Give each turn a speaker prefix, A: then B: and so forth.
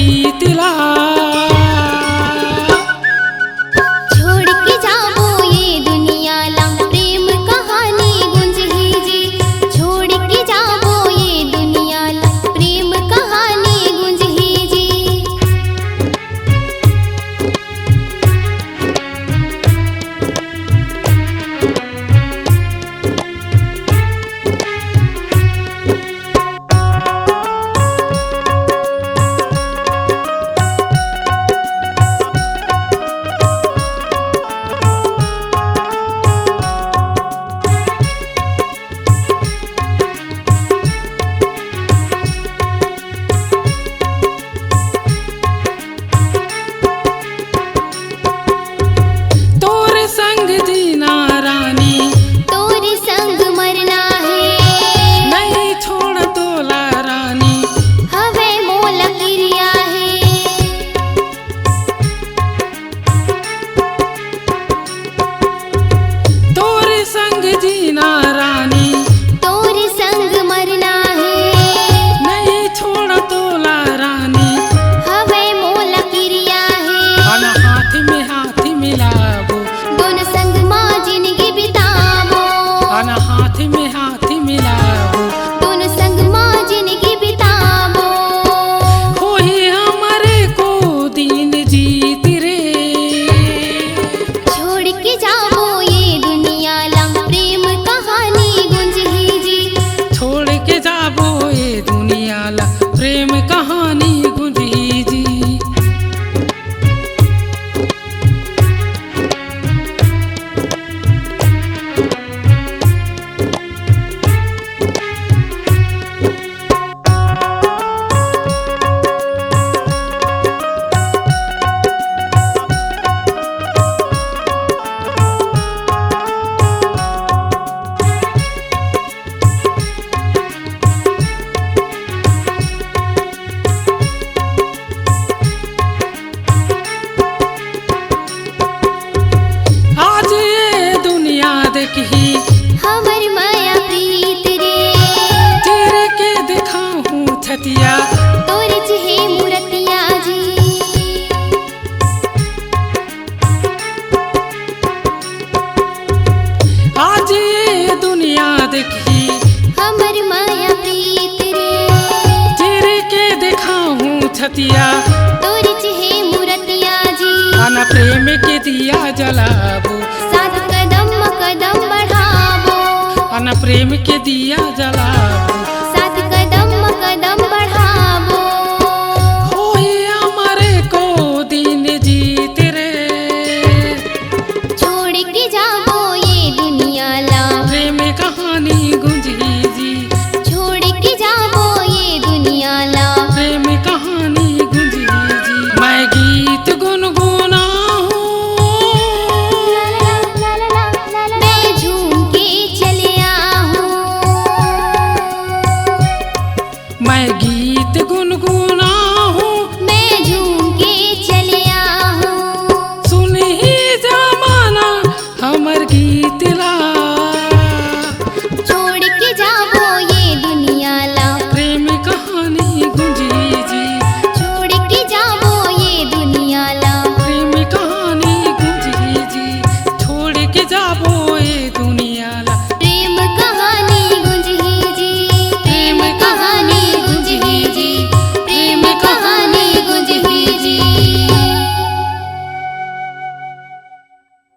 A: गीत ला।
B: छोड़ के जाबो ये दुनिया ला प्रेम कहानी गुंजही जी। छोड़ के जाबो ये दुनिया ला प्रेम कहानी गुंजही जी।
A: तोरे संग जीना रानी,
B: तोरे संग मरना है,
A: नहीं छोड़ तोला रानी।
B: हवे मोला क्रिया है।
A: तोरे संग जीना रानी,
B: तोरे संग मरना है,
A: नहीं छोड़ तोला रानी।
B: हवे मोला क्रिया है।
A: अन हाथ में हाथ मिलाबो,
B: दोनों संग माँ जिंदगी बिताबो।
A: अन हाथ में हाथ मिलाबो,
B: दोनों संग माँ जिंदगी बिताबो।
A: होई हमारे को दिन जीत रे।
B: छोड़ के जाबो ये दुनिया ला प्रेम कहानी गुंजही जी।
A: छोड़ के जाबो ये दुनिया ला प्रेम कहानी गुंजी जी। आज ये दुनिया देखी,
B: हमर माया प्रीत रे।
A: चीर के दिखाऊं छतिया,
B: तोरे चहे मूरतिया जी।
A: आज ये दुनिया देखी,
B: हमर माया प्रीत रे।
A: चीर के दिखाऊं छतिया।
B: तोरे चहे मूरतिया जी।
A: अन प्रेम के दिया जलाबो,
B: साथ कदम कदम बढ़ाबो।
A: अन प्रेम के दिया जलाबो,
B: साथ कदम कदम बढ़ाबो।
A: होई हमारे को दिन जीत रे।
B: छोड़ के जाबो ये दुनिया ला
A: प्रेम कहानी गुंजी जी।
B: छोड़ के जाबो ये दुनिया ला
A: प्रेम कहानी गुंजी जी। मैं गीत गुनगुना हूँ,
B: मैं झूम के चले आहूँ।
A: मैं गीत गुनगुना